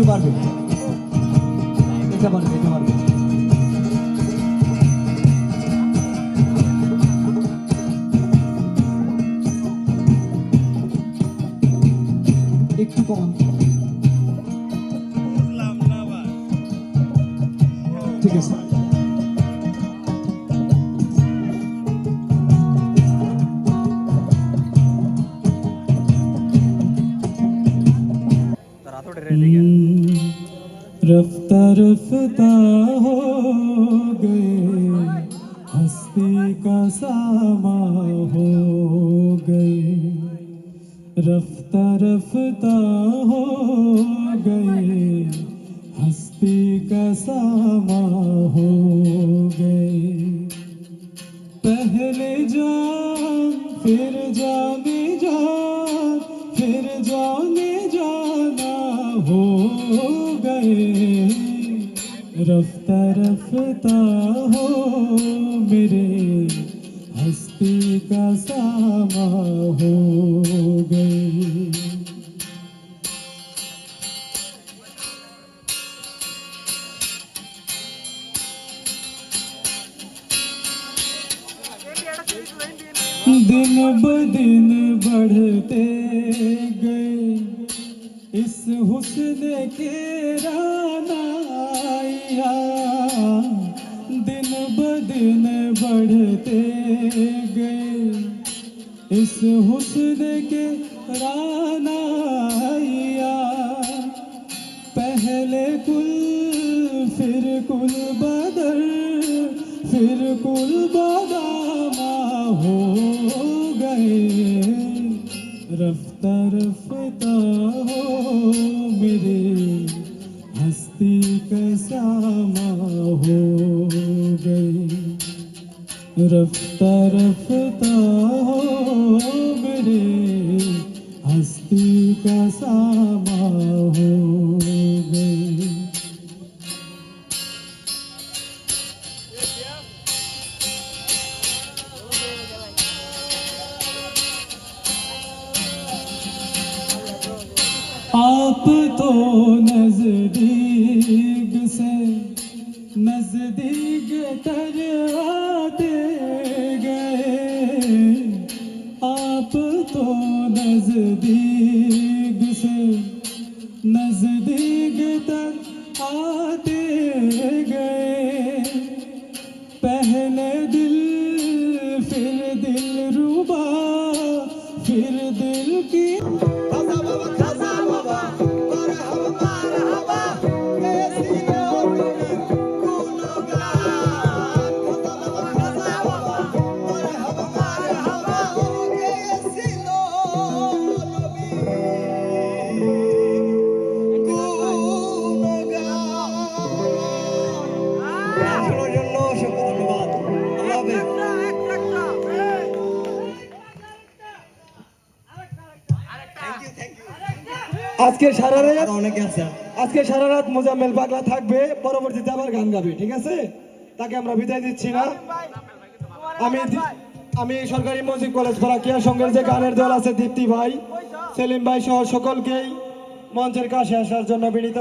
একটু পারবে, এটা পারবে, এটা পারবে। একটু কমান, ঠিক আছে। रफ्ता रफ्ता हो गए, हस्ती का सामा हो गए, रफ्ता रफ्ता हो गए, हस्ती का सामा हो गए। पहले जान फिर जाने जान, फिर जाने जाना हो गए, रफ्ता रफ्ता हो मेरे हस्ती का सामा हो गए। दिन ब दिन बढ़ते गए इस हुस्न के रानाया, दिन ब दिन बढ़ते गए इस हुस्न के रानाया। पहले कुल फिर कुल बदर, फिर कुल बादामा हो गए, रफ्ता रफ्ता हो मेरे हस्ती का सामा हो गए, रफ्ता रफ्ता हो मेरे हस्ती का सामा हो गए। आप तो नजदीक से नजदीक तर आते गए, आप तो नजदीक से नजदीक तक आते गए। पहले दिल फिर दिल रुबा, फिर दिल की আজকে সারা রাত অনেকে আছে, আজকে সারা রাত মোজাম্মেল পাগলা থাকবে, পরবর্তীতে আবার গান গাবে, ঠিক আছে? তাকে আমরা বিদায় দিচ্ছি না। আমি সরকারি মজিদ কলেজ ফরাকিয়া সংঘের যে গানের দল আছে, দীপ্তি ভাই, সেলিম ভাই সহ সকলকেই মঞ্চের কাছে আসার জন্য বিনীত